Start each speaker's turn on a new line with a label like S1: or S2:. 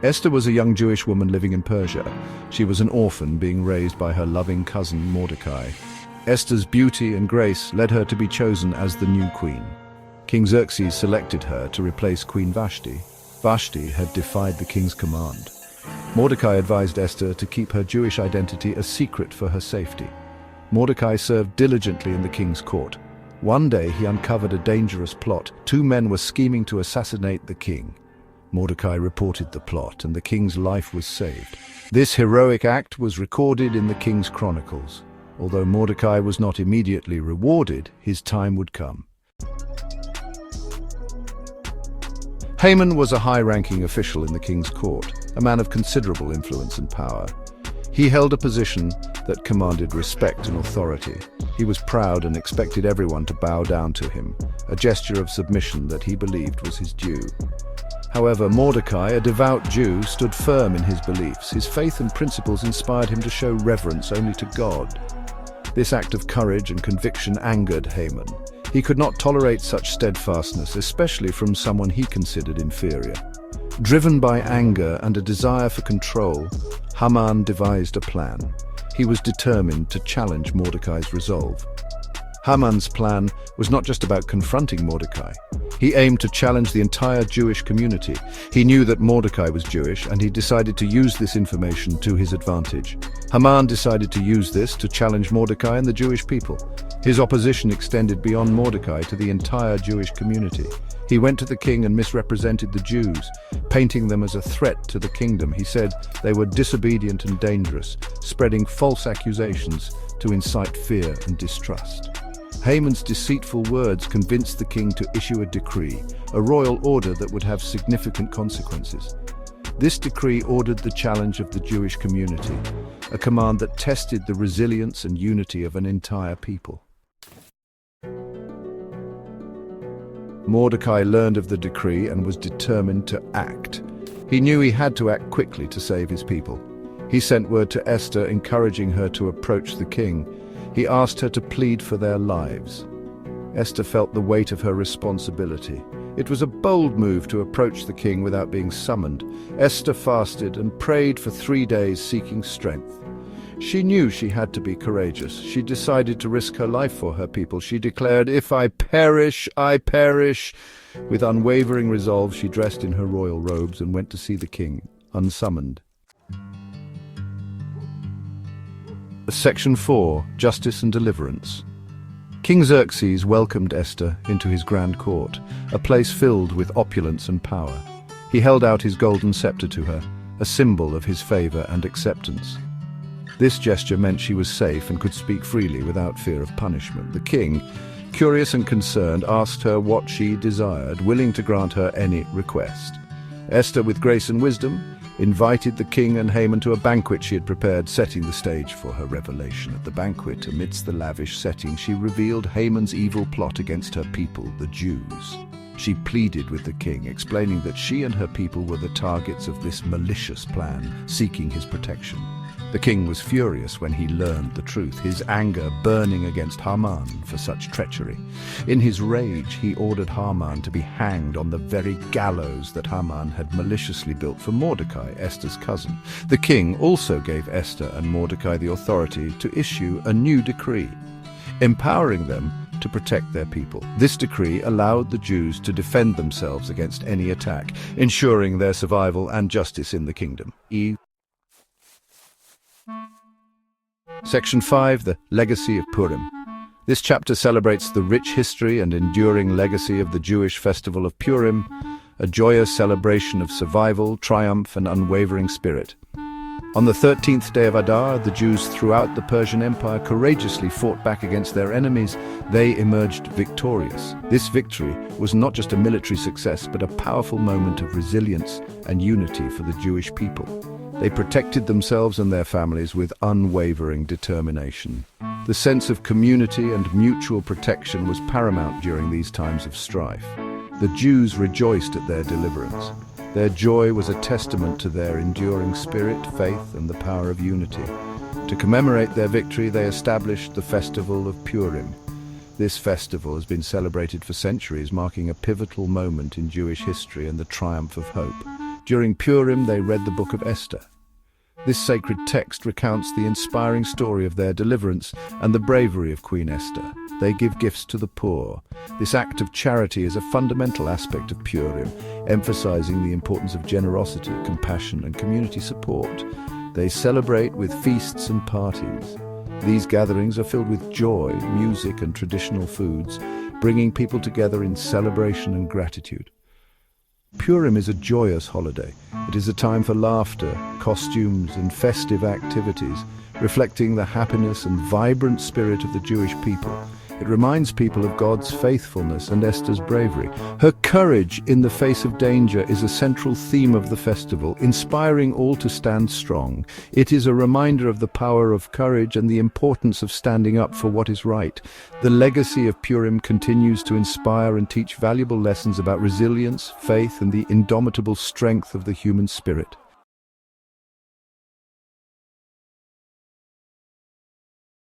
S1: Esther was a young Jewish woman living in Persia. She was an orphan being raised by her loving cousin Mordecai. Esther's beauty and grace led her to be chosen as the new queen. King Xerxes selected her to replace Queen Vashti. Vashti had defied the king's command. Mordecai advised Esther to keep her Jewish identity a secret for her safety. Mordecai served diligently in the king's court. One day he uncovered a dangerous plot. Two men were scheming to assassinate the king. Mordecai reported the plot, and the king's life was saved. This heroic act was recorded in the king's chronicles. Although Mordecai was not immediately rewarded, his time would come. Haman was a high-ranking official in the king's court, a man of considerable influence and power. He held a position that commanded respect and authority. He was proud and expected everyone to bow down to him, a gesture of submission that he believed was his due. However, Mordecai, a devout Jew, stood firm in his beliefs. His faith and principles inspired him to show reverence only to God. This act of courage and conviction angered Haman. He could not tolerate such steadfastness, especially from someone he considered inferior. Driven by anger and a desire for control, Haman devised a plan. He was determined to challenge Mordecai's resolve. Haman's plan was not just about confronting Mordecai. He aimed to challenge the entire Jewish community. He knew that Mordecai was Jewish, and he decided to use this information to his advantage. Haman decided to use this to challenge Mordecai and the Jewish people. His opposition extended beyond Mordecai to the entire Jewish community. He went to the king and misrepresented the Jews, painting them as a threat to the kingdom. He said they were disobedient and dangerous, spreading false accusations to incite fear and distrust. Haman's deceitful words convinced the king to issue a decree, a royal order that would have significant consequences. This decree ordered the challenge of the Jewish community, a command that tested the resilience and unity of an entire people. Mordecai learned of the decree and was determined to act. He knew he had to act quickly to save his people. He sent word to Esther, encouraging her to approach the king. He asked her to plead for their lives. Esther felt the weight of her responsibility. It was a bold move to approach the king without being summoned. Esther fasted and prayed for 3 days, seeking strength. She knew she had to be courageous. She decided to risk her life for her people. She declared, "If I perish, I perish." With unwavering resolve, she dressed in her royal robes and went to see the king, unsummoned. Section 4. Justice and Deliverance. King Xerxes welcomed Esther into his grand court, a place filled with opulence and power. He held out his golden scepter to her, a symbol of his favor and acceptance. This gesture meant she was safe and could speak freely without fear of punishment. The king, curious and concerned, asked her what she desired, willing to grant her any request. Esther, with grace and wisdom, invited the king and Haman to a banquet she had prepared, setting the stage for her revelation. At the banquet, amidst the lavish setting, she revealed Haman's evil plot against her people, the Jews. She pleaded with the king, explaining that she and her people were the targets of this malicious plan, seeking his protection. The king was furious when he learned the truth, his anger burning against Haman for such treachery. In his rage, he ordered Haman to be hanged on the very gallows that Haman had maliciously built for Mordecai, Esther's cousin. The king also gave Esther and Mordecai the authority to issue a new decree, empowering them to protect their people. This decree allowed the Jews to defend themselves against any attack, ensuring their survival and justice in the kingdom. Section 5. The Legacy of Purim. This chapter celebrates the rich history and enduring legacy of the Jewish festival of Purim, a joyous celebration of survival, triumph, and unwavering spirit. On the 13th day of Adar, the Jews throughout the Persian Empire courageously fought back against their enemies. They emerged victorious. This victory was not just a military success, but a powerful moment of resilience and unity for the Jewish people. They protected themselves and their families with unwavering determination. The sense of community and mutual protection was paramount during these times of strife. The Jews rejoiced at their deliverance. Their joy was a testament to their enduring spirit, faith, and the power of unity. To commemorate their victory, they established the festival of Purim. This festival has been celebrated for centuries, marking a pivotal moment in Jewish history and the triumph of hope. During Purim, they read the book of Esther. This sacred text recounts the inspiring story of their deliverance and the bravery of Queen Esther. They give gifts to the poor. This act of charity is a fundamental aspect of Purim, emphasizing the importance of generosity, compassion, and community support. They celebrate with feasts and parties. These gatherings are filled with joy, music, and traditional foods, bringing people together in celebration and gratitude. Purim is a joyous holiday. It is a time for laughter, costumes, and festive activities, reflecting the happiness and vibrant spirit of the Jewish people. It reminds people of God's faithfulness and Esther's bravery. Her courage in the face of danger is a central theme of the festival, inspiring all to stand strong. It is a reminder of the power of courage and the importance of standing up for what is right. The legacy of Purim continues to inspire and teach valuable lessons about resilience, faith, and the indomitable strength of the human spirit.